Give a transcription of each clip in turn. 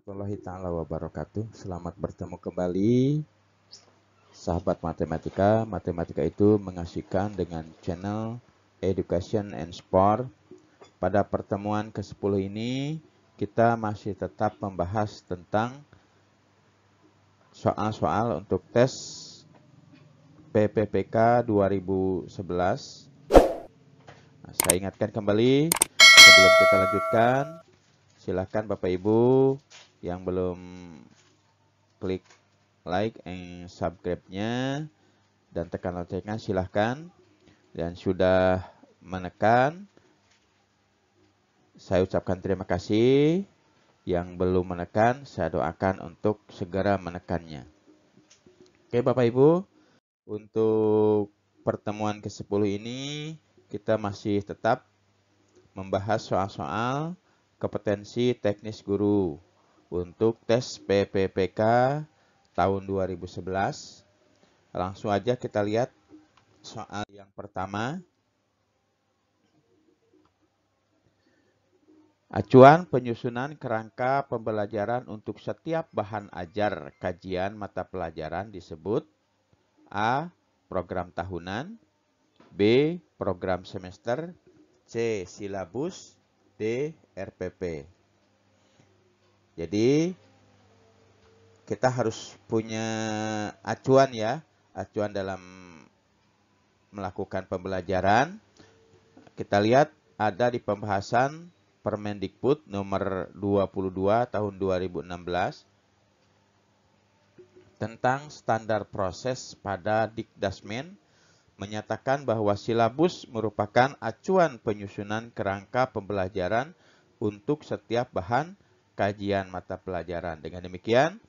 warahmatullahi taala wabarakatuh. Selamat bertemu kembali, sahabat matematika. Matematika itu mengasihkan dengan channel Education and Sport. Pada pertemuan ke-10 ini, kita masih tetap membahas tentang soal-soal untuk tes PPPK 2011. Saya ingatkan kembali, sebelum kita lanjutkan, silakan Bapak Ibu yang belum klik like and subscribe-nya dan tekan loncengnya silahkan, dan sudah menekan saya ucapkan terima kasih. Yang belum menekan saya doakan untuk segera menekannya. Oke Bapak Ibu, untuk pertemuan ke-10 ini kita masih tetap membahas soal-soal kompetensi teknis guru untuk tes PPPK tahun 2011. Langsung aja kita lihat soal yang pertama. Acuan penyusunan kerangka pembelajaran untuk setiap bahan ajar kajian mata pelajaran disebut A. Program tahunan, B. Program semester, C. Silabus, D. RPP. Jadi kita harus punya acuan ya, acuan dalam melakukan pembelajaran. Kita lihat ada di pembahasan Permendikbud nomor 22 tahun 2016 tentang standar proses pada Dikdasmen menyatakan bahwa silabus merupakan acuan penyusunan kerangka pembelajaran untuk setiap bahan kajian mata pelajaran. Dengan demikian,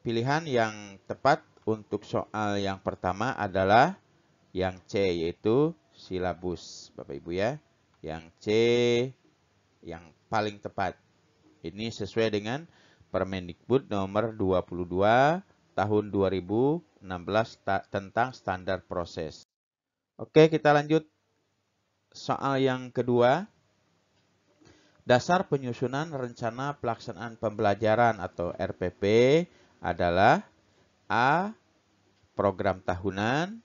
pilihan yang tepat untuk soal yang pertama adalah yang C, yaitu silabus, Bapak Ibu ya. Yang C yang paling tepat. Ini sesuai dengan Permendikbud nomor 22 tahun 2016 tentang standar proses. Oke, kita lanjut soal yang kedua. Dasar penyusunan rencana pelaksanaan pembelajaran atau RPP adalah A. Program tahunan,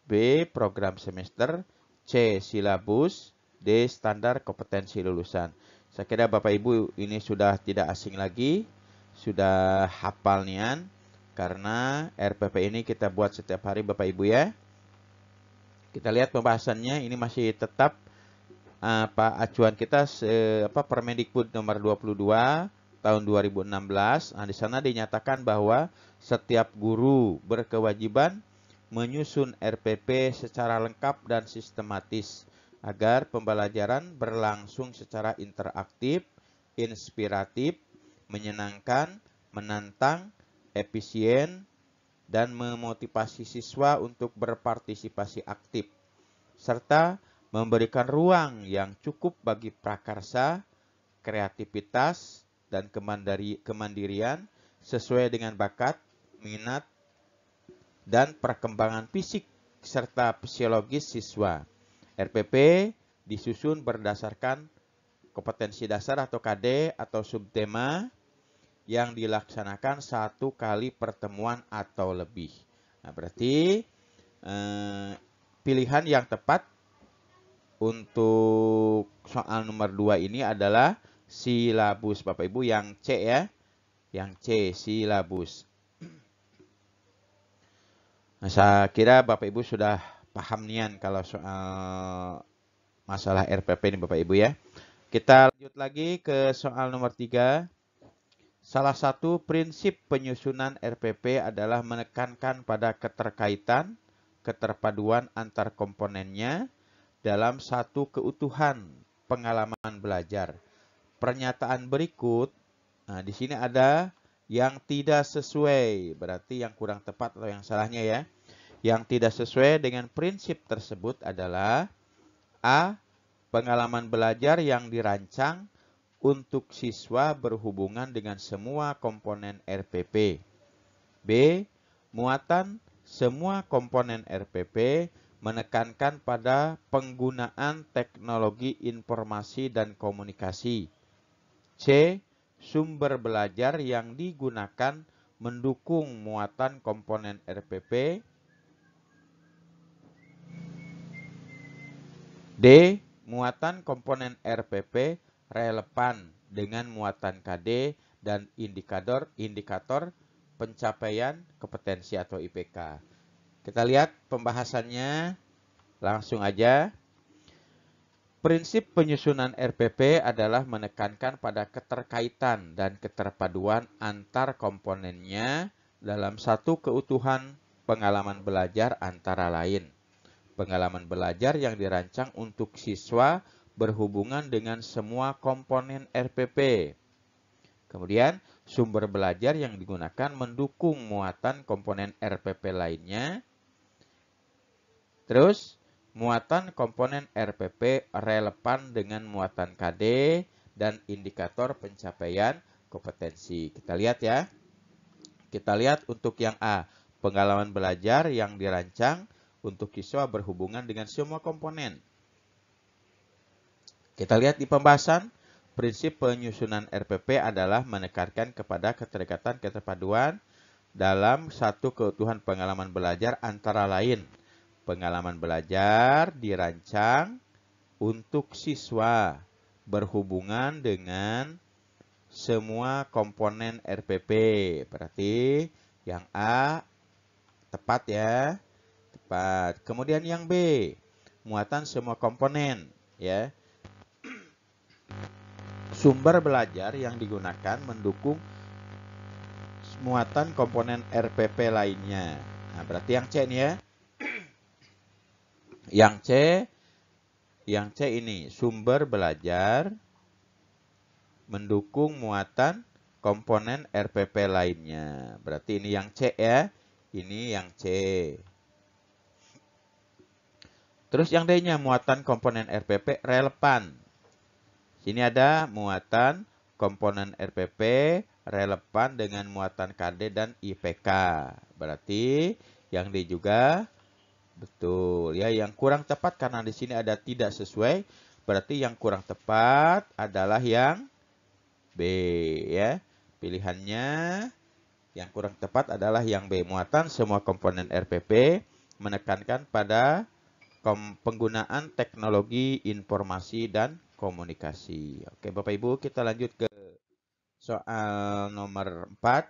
B. Program semester, C. Silabus, D. Standar kompetensi lulusan. Saya kira Bapak Ibu ini sudah tidak asing lagi, sudah hafal nian, karena RPP ini kita buat setiap hari Bapak Ibu ya. Kita lihat pembahasannya, ini masih tetap acuan kita Permendikbud nomor 22 tahun 2016. Nah, di sana dinyatakan bahwa setiap guru berkewajiban menyusun RPP secara lengkap dan sistematis agar pembelajaran berlangsung secara interaktif, inspiratif, menyenangkan, menantang, efisien, dan memotivasi siswa untuk berpartisipasi aktif, serta memberikan ruang yang cukup bagi prakarsa, kreativitas, dan kemandirian sesuai dengan bakat, minat, dan perkembangan fisik serta fisiologis siswa. RPP disusun berdasarkan kompetensi dasar atau KD atau subtema yang dilaksanakan 1 kali pertemuan atau lebih. Nah, berarti pilihan yang tepat untuk soal nomor 2 ini adalah silabus, Bapak Ibu, yang C ya. Yang C, silabus. Nah, saya kira Bapak Ibu sudah paham nian kalau soal masalah RPP ini Bapak Ibu ya. Kita lanjut lagi ke soal nomor 3. Salah satu prinsip penyusunan RPP adalah menekankan pada keterkaitan, keterpaduan antar komponennya dalam satu keutuhan pengalaman belajar. Pernyataan berikut, nah di sini ada yang tidak sesuai, berarti yang kurang tepat atau yang salahnya ya. Yang tidak sesuai dengan prinsip tersebut adalah A. Pengalaman belajar yang dirancang untuk siswa berhubungan dengan semua komponen RPP. B. Muatan semua komponen RPP menekankan pada penggunaan teknologi informasi dan komunikasi. C. sumber belajar yang digunakan mendukung muatan komponen RPP. D. Muatan komponen RPP relevan dengan muatan KD dan indikator pencapaian kompetensi atau IPK. Kita lihat pembahasannya langsung aja. Prinsip penyusunan RPP adalah menekankan pada keterkaitan dan keterpaduan antar komponennya dalam satu keutuhan pengalaman belajar antara lain. Pengalaman belajar yang dirancang untuk siswa berhubungan dengan semua komponen RPP. Kemudian, sumber belajar yang digunakan mendukung muatan komponen RPP lainnya. Terus, muatan komponen RPP relevan dengan muatan KD dan indikator pencapaian kompetensi. Kita lihat ya. Kita lihat untuk yang A, pengalaman belajar yang dirancang untuk siswa berhubungan dengan semua komponen. Kita lihat di pembahasan, prinsip penyusunan RPP adalah menekankan kepada keterikatan keterpaduan dalam satu keutuhan pengalaman belajar antara lain. Pengalaman belajar dirancang untuk siswa berhubungan dengan semua komponen RPP. Berarti yang A tepat ya. Tepat. Kemudian yang B, muatan semua komponen ya. Sumber belajar yang digunakan mendukung muatan komponen RPP lainnya. Nah, berarti yang C ini ya. Yang C ini sumber belajar mendukung muatan komponen RPP lainnya. Berarti ini yang C ya. Ini yang C. Terus yang D-nya muatan komponen RPP relevan. Sini ada muatan komponen RPP relevan dengan muatan KD dan IPK. Berarti yang D juga betul ya. Yang kurang tepat karena di sini ada tidak sesuai. Berarti yang kurang tepat adalah yang B ya. Pilihannya yang kurang tepat adalah yang B. Muatan semua komponen RPP menekankan pada penggunaan teknologi informasi dan komunikasi. Oke, Bapak Ibu, kita lanjut ke soal nomor 4.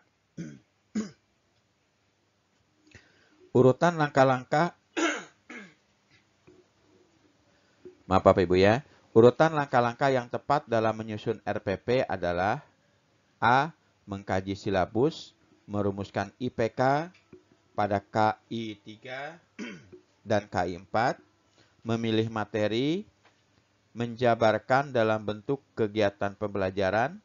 Urutan langkah-langkah Maaf Bapak Ibu ya. Urutan langkah-langkah yang tepat dalam menyusun RPP adalah A. Mengkaji silabus, merumuskan IPK pada KI 3 dan KI 4, memilih materi, menjabarkan dalam bentuk kegiatan pembelajaran,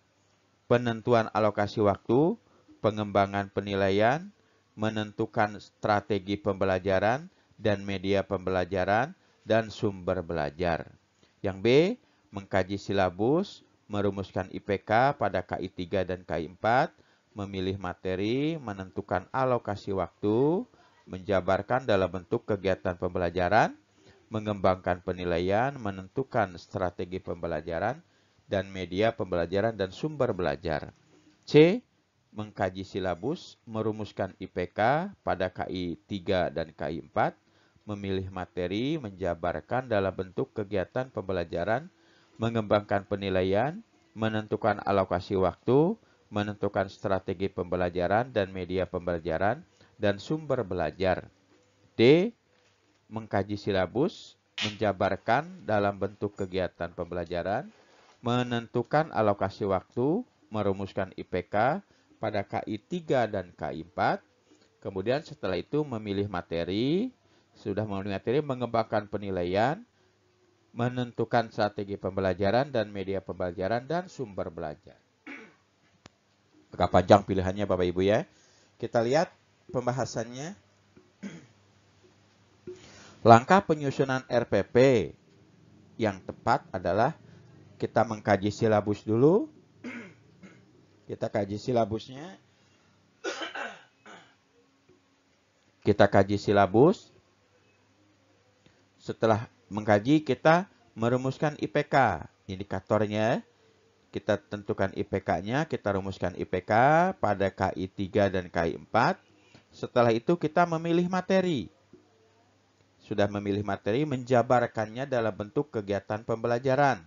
penentuan alokasi waktu, pengembangan penilaian, menentukan strategi pembelajaran dan media pembelajaran, dan sumber belajar. Yang B, mengkaji silabus, merumuskan IPK pada KI 3 dan KI 4, memilih materi, menentukan alokasi waktu, menjabarkan dalam bentuk kegiatan pembelajaran, mengembangkan penilaian, menentukan strategi pembelajaran, dan media pembelajaran dan sumber belajar. C. Mengkaji silabus, merumuskan IPK pada KI 3 dan KI 4, memilih materi, menjabarkan dalam bentuk kegiatan pembelajaran, mengembangkan penilaian, menentukan alokasi waktu, menentukan strategi pembelajaran dan media pembelajaran, dan sumber belajar. D. Mengkaji silabus, menjabarkan dalam bentuk kegiatan pembelajaran, menentukan alokasi waktu, merumuskan IPK pada KI 3 dan KI 4. Kemudian setelah itu memilih materi, sudah memilih materi, mengembangkan penilaian, menentukan strategi pembelajaran dan media pembelajaran dan sumber belajar. Agak panjang pilihannya Bapak Ibu ya. Kita lihat pembahasannya. Langkah penyusunan RPP yang tepat adalah kita mengkaji silabus dulu. Kita kaji silabusnya. Kita kaji silabus. Setelah mengkaji, kita merumuskan IPK, indikatornya. Kita tentukan IPK-nya, kita rumuskan IPK pada KI 3 dan KI 4. Setelah itu kita memilih materi. Sudah memilih materi, menjabarkannya dalam bentuk kegiatan pembelajaran.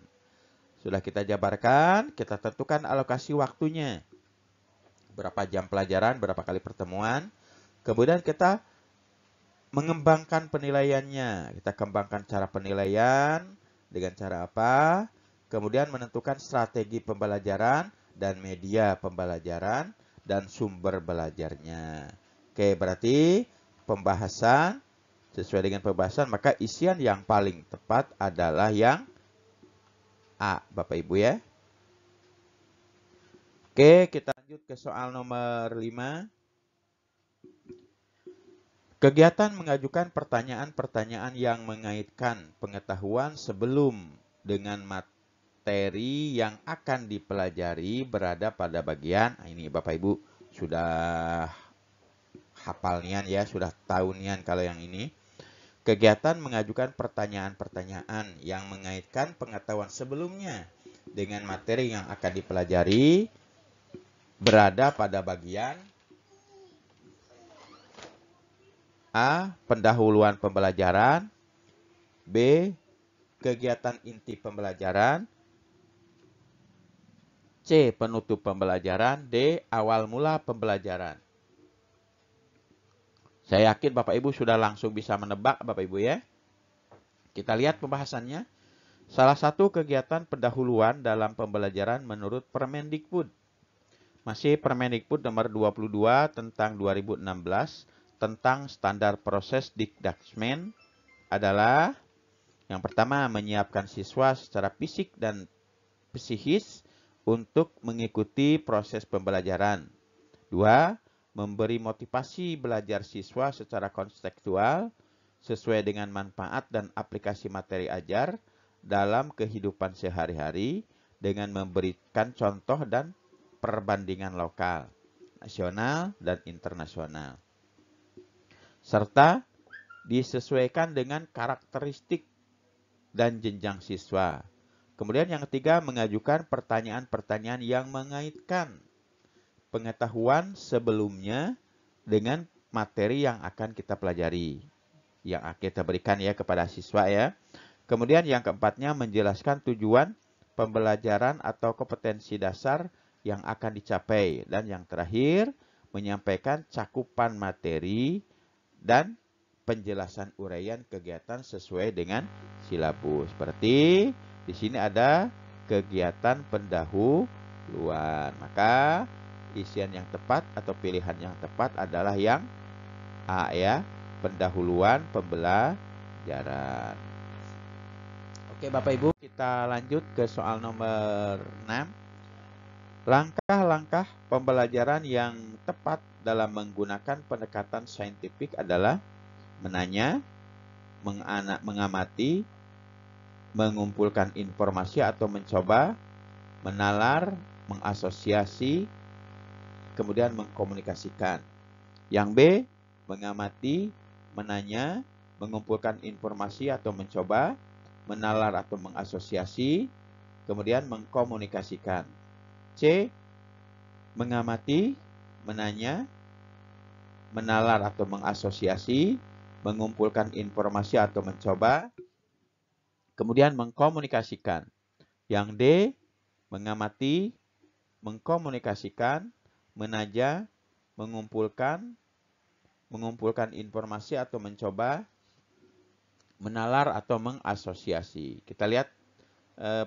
Sudah kita jabarkan, kita tentukan alokasi waktunya. Berapa jam pelajaran, berapa kali pertemuan. Kemudian kita mengembangkan penilaiannya. Kita kembangkan cara penilaian dengan cara apa? Kemudian menentukan strategi pembelajaran dan media pembelajaran dan sumber belajarnya. Oke, berarti pembahasan sesuai dengan pembahasan, maka isian yang paling tepat adalah yang A, Bapak Ibu ya. Oke, kita lanjut ke soal nomor 5. Kegiatan mengajukan pertanyaan-pertanyaan yang mengaitkan pengetahuan sebelum dengan materi yang akan dipelajari berada pada bagian, ini Bapak Ibu sudah hafal nian ya, sudah tahu nian kalau yang ini. Kegiatan mengajukan pertanyaan-pertanyaan yang mengaitkan pengetahuan sebelumnya dengan materi yang akan dipelajari berada pada bagian A. Pendahuluan pembelajaran, B. Kegiatan inti pembelajaran, C. Penutup pembelajaran, D. Awal mula pembelajaran. Saya yakin Bapak Ibu sudah langsung bisa menebak Bapak Ibu ya. Kita lihat pembahasannya. Salah satu kegiatan pendahuluan dalam pembelajaran menurut Permendikbud. Masih Permendikbud nomor 22 tentang 2016 tentang standar proses Dikdasmen adalah yang pertama menyiapkan siswa secara fisik dan psikis untuk mengikuti proses pembelajaran. 2. Memberi motivasi belajar siswa secara konstekstual sesuai dengan manfaat dan aplikasi materi ajar dalam kehidupan sehari-hari dengan memberikan contoh dan perbandingan lokal, nasional, dan internasional. Serta disesuaikan dengan karakteristik dan jenjang siswa. Kemudian yang ketiga, mengajukan pertanyaan-pertanyaan yang mengaitkan pengetahuan sebelumnya dengan materi yang akan kita pelajari, yang akan kita berikan ya kepada siswa ya. Kemudian yang keempatnya, menjelaskan tujuan pembelajaran atau kompetensi dasar yang akan dicapai. Dan yang terakhir, menyampaikan cakupan materi dan penjelasan uraian kegiatan sesuai dengan silabus. Berarti di sini ada kegiatan pendahuluan. Maka isian yang tepat atau pilihan yang tepat adalah yang A ya, pendahuluan pembelajaran. Oke Bapak Ibu, kita lanjut ke soal nomor 6. Langkah-langkah pembelajaran yang tepat dalam menggunakan pendekatan saintifik adalah menanya, mengamati, mengumpulkan informasi atau mencoba, menalar, mengasosiasi, kemudian mengkomunikasikan. Yang B, mengamati, menanya, mengumpulkan informasi atau mencoba, menalar atau mengasosiasi, kemudian mengkomunikasikan. C, mengamati, menanya, menalar atau mengasosiasi, mengumpulkan informasi atau mencoba, kemudian mengkomunikasikan. Yang D, mengamati, mengkomunikasikan, menanya, mengumpulkan informasi atau mencoba, menalar atau mengasosiasi. Kita lihat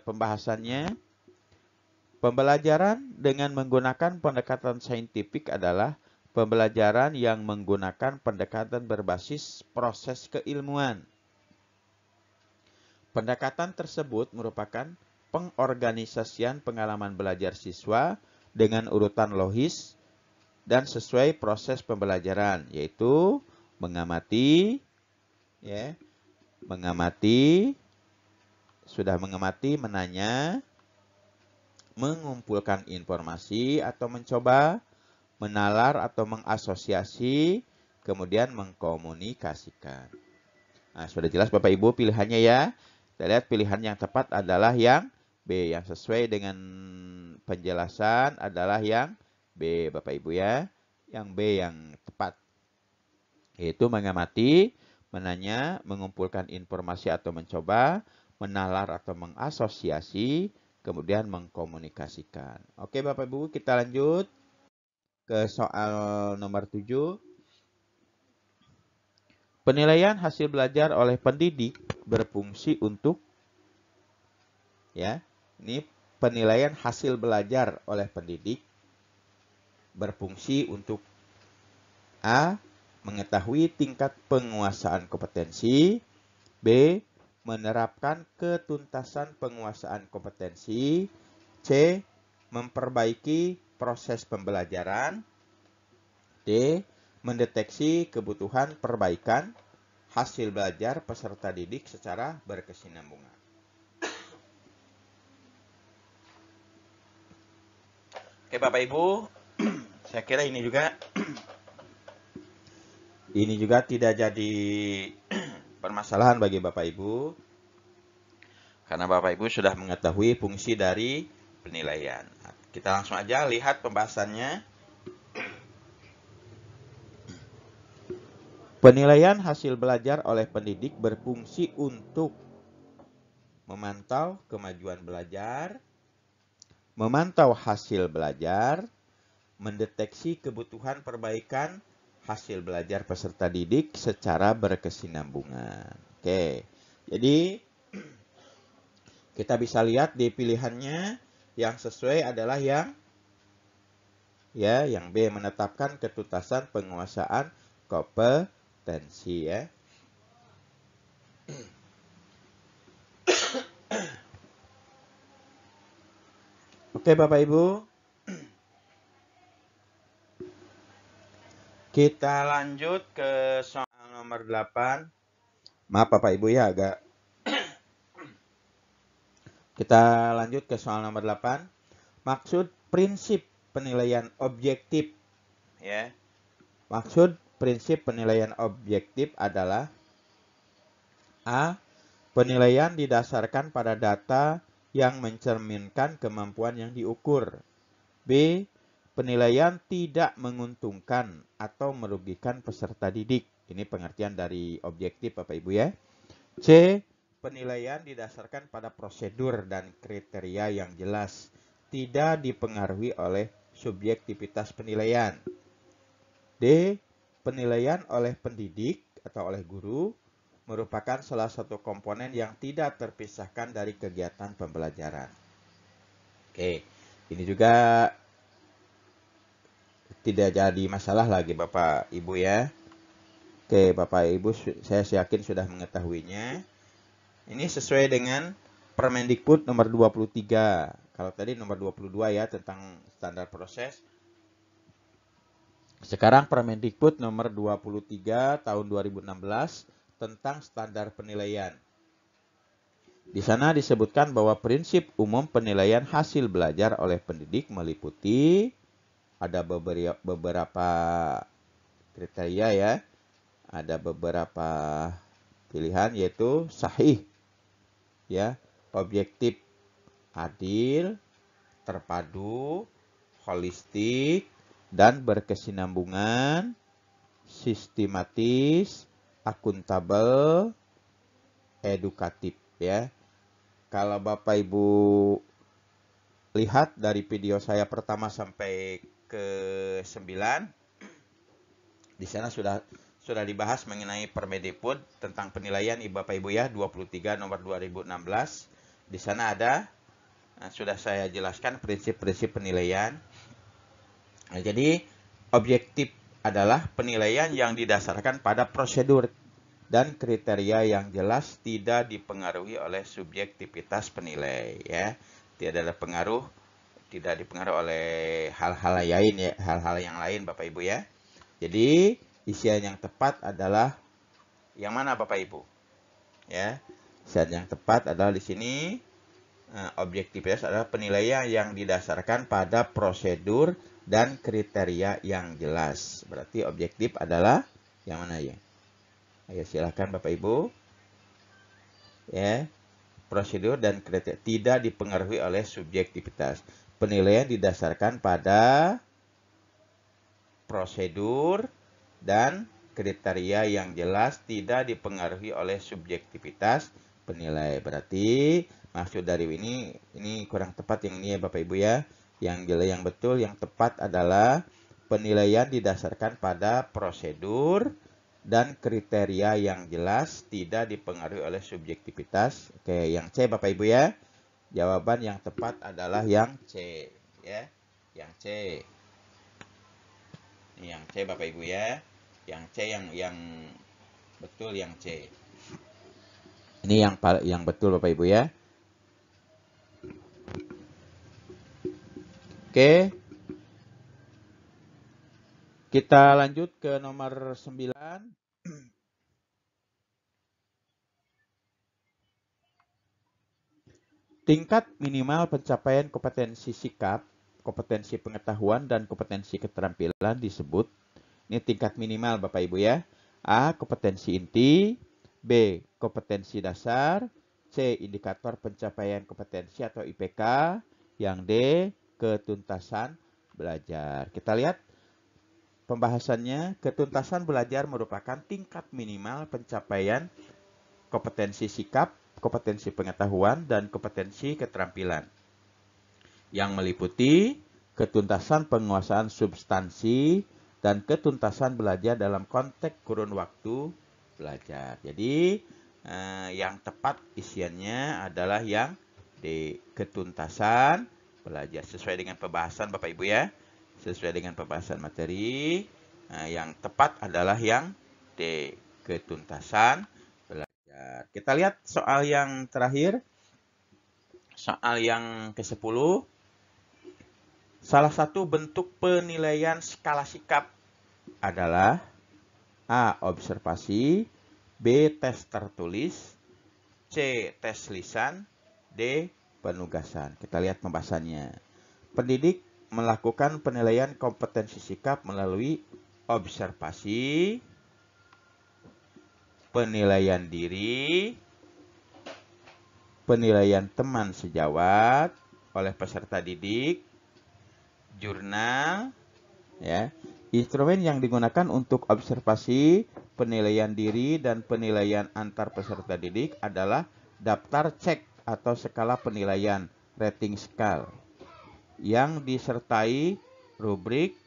pembahasannya. Pembelajaran dengan menggunakan pendekatan saintifik adalah pembelajaran yang menggunakan pendekatan berbasis proses keilmuan. Pendekatan tersebut merupakan pengorganisasian pengalaman belajar siswa dengan urutan logis dan sesuai proses pembelajaran, yaitu mengamati, ya, sudah mengamati, menanya, mengumpulkan informasi atau mencoba, menalar atau mengasosiasi, kemudian mengkomunikasikan. Nah, sudah jelas Bapak Ibu pilihannya ya. Kita lihat pilihan yang tepat adalah yang B. Yang sesuai dengan penjelasan adalah yang B, Bapak Ibu ya. Yang B yang tepat. Yaitu mengamati, menanya, mengumpulkan informasi atau mencoba, menalar atau mengasosiasi, kemudian mengkomunikasikan. Oke Bapak Ibu, kita lanjut ke soal nomor 7. Penilaian hasil belajar oleh pendidik berfungsi untuk, ya, ini penilaian hasil belajar oleh pendidik berfungsi untuk A. Mengetahui tingkat penguasaan kompetensi. B. Menerapkan ketuntasan penguasaan kompetensi. C. Memperbaiki proses pembelajaran. D. Mendeteksi kebutuhan perbaikan hasil belajar peserta didik secara berkesinambungan. Oke Bapak Ibu, saya kira ini juga tidak jadi permasalahan bagi Bapak Ibu, karena Bapak Ibu sudah mengetahui fungsi dari penilaian. Nah, kita langsung aja lihat pembahasannya. Penilaian hasil belajar oleh pendidik berfungsi untuk memantau kemajuan belajar, memantau hasil belajar, mendeteksi kebutuhan perbaikan hasil belajar peserta didik secara berkesinambungan. Oke, jadi kita bisa lihat di pilihannya yang sesuai adalah yang B, menetapkan ketuntasan penguasaan kompetensi ya. Oke Bapak Ibu, kita lanjut ke soal nomor 8. Maaf Bapak Ibu ya, agak. Kita lanjut ke soal nomor 8. Maksud prinsip penilaian objektif ya. Maksud prinsip penilaian objektif adalah A. Penilaian didasarkan pada data yang mencerminkan kemampuan yang diukur. B. Penilaian tidak menguntungkan atau merugikan peserta didik. Ini pengertian dari objektif Bapak Ibu ya. C. Penilaian didasarkan pada prosedur dan kriteria yang jelas, tidak dipengaruhi oleh subjektivitas penilaian. D. Penilaian oleh pendidik atau oleh guru merupakan salah satu komponen yang tidak terpisahkan dari kegiatan pembelajaran. Oke, ini juga tidak jadi masalah lagi Bapak Ibu ya. Oke, Bapak Ibu saya yakin sudah mengetahuinya. Ini sesuai dengan Permendikbud nomor 23. Kalau tadi nomor 22 ya tentang standar proses. Sekarang Permendikbud nomor 23 tahun 2016 tentang standar penilaian. Di sana disebutkan bahwa prinsip umum penilaian hasil belajar oleh pendidik meliputi ada beberapa kriteria ya. Ada beberapa pilihan yaitu sahih ya, objektif, adil, terpadu, holistik, dan berkesinambungan, sistematis, akuntabel, edukatif ya. Kalau Bapak Ibu lihat dari video saya pertama sampai ke 9, di sana sudah dibahas mengenai Permendikbud tentang penilaian Bapak Ibu ya, 23 nomor 2016. Di sana ada sudah saya jelaskan prinsip-prinsip penilaian. Nah, jadi objektif adalah penilaian yang didasarkan pada prosedur dan kriteria yang jelas, tidak dipengaruhi oleh subjektivitas penilai ya. Tidak ada pengaruh, tidak dipengaruhi oleh hal-hal lain ya, hal-hal yang lain Bapak Ibu ya. Jadi isian yang tepat adalah yang mana Bapak Ibu? Ya, isian yang tepat adalah di sini objektivitas adalah penilaian yang didasarkan pada prosedur dan kriteria yang jelas. Berarti objektif adalah yang mana ya? Ayo silakan Bapak Ibu. Ya. prosedur dan kriteria tidak dipengaruhi oleh subjektivitas. Penilaian didasarkan pada prosedur dan kriteria yang jelas, tidak dipengaruhi oleh subjektivitas penilai. Berarti maksud dari ini kurang tepat yang ini ya Bapak Ibu ya. Yang betul, yang tepat adalah penilaian didasarkan pada prosedur dan kriteria yang jelas, tidak dipengaruhi oleh subjektivitas. Oke, yang C Bapak Ibu ya. Jawaban yang tepat adalah yang C ya. Yang C. Ini yang C Bapak Ibu ya. Yang C yang betul yang C. Ini yang betul Bapak Ibu ya. Oke. Kita lanjut ke nomor 9. Tingkat minimal pencapaian kompetensi sikap, kompetensi pengetahuan, dan kompetensi keterampilan disebut. Ini tingkat minimal Bapak Ibu ya. A. Kompetensi inti. B. Kompetensi dasar. C. Indikator pencapaian kompetensi atau IPK. Yang D. Ketuntasan belajar. Kita lihat pembahasannya. Ketuntasan belajar merupakan tingkat minimal pencapaian kompetensi sikap, kompetensi pengetahuan, dan kompetensi keterampilan yang meliputi ketuntasan penguasaan substansi dan ketuntasan belajar dalam konteks kurun waktu belajar. Jadi yang tepat isiannya adalah yang D, ketuntasan belajar, sesuai dengan pembahasan Bapak Ibu ya, sesuai dengan pembahasan materi. Yang tepat adalah yang D, ketuntasan belajar. Kita lihat soal yang terakhir, soal yang ke-10. Salah satu bentuk penilaian skala sikap adalah A. Observasi, B. Tes tertulis, C. Tes lisan, D. Penugasan. Kita lihat pembahasannya. Pendidik melakukan penilaian kompetensi sikap melalui observasi, penilaian diri, penilaian teman sejawat oleh peserta didik, jurnal, ya. Instrumen yang digunakan untuk observasi, penilaian diri, dan penilaian antar peserta didik adalah daftar cek atau skala penilaian rating scale yang disertai rubrik,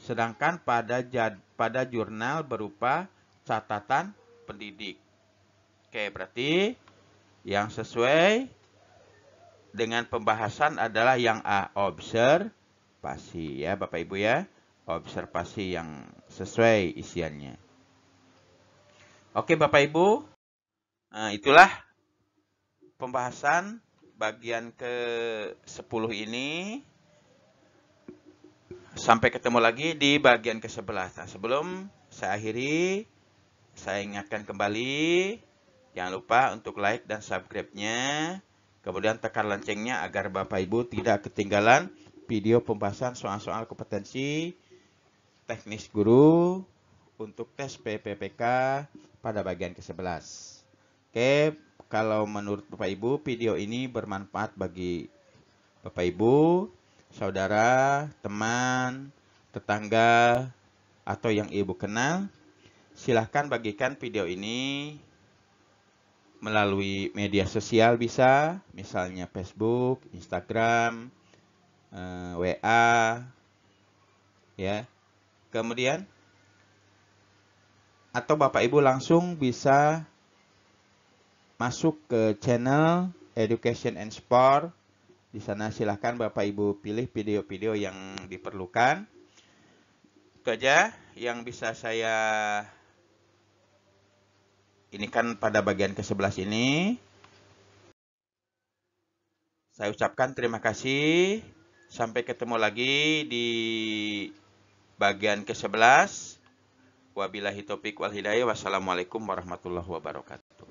sedangkan pada jurnal berupa catatan pendidik. Oke, berarti yang sesuai dengan pembahasan adalah yang A, observasi ya Bapak Ibu ya. Observasi yang sesuai isiannya. Oke Bapak Ibu, itulah pembahasan bagian ke-10 ini. Sampai ketemu lagi di bagian ke-11. Nah, sebelum saya akhiri, saya ingatkan kembali, jangan lupa untuk like dan subscribe-nya. Kemudian tekan loncengnya agar Bapak Ibu tidak ketinggalan video pembahasan soal-soal kompetensi teknis guru untuk tes PPPK pada bagian ke-11. Oke, kalau menurut Bapak Ibu video ini bermanfaat bagi Bapak Ibu, saudara, teman, tetangga, atau yang Ibu kenal, silahkan bagikan video ini melalui media sosial bisa, misalnya Facebook, Instagram, WA, ya. Kemudian, atau Bapak Ibu langsung bisa masuk ke channel Education and Sport. Di sana silahkan Bapak Ibu pilih video-video yang diperlukan. Itu aja yang bisa saya ini kan pada bagian ke-11 ini. Saya ucapkan terima kasih. Sampai ketemu lagi di bagian ke-11. Wabillahi taufiq wal hidayah. Wassalamualaikum warahmatullahi wabarakatuh.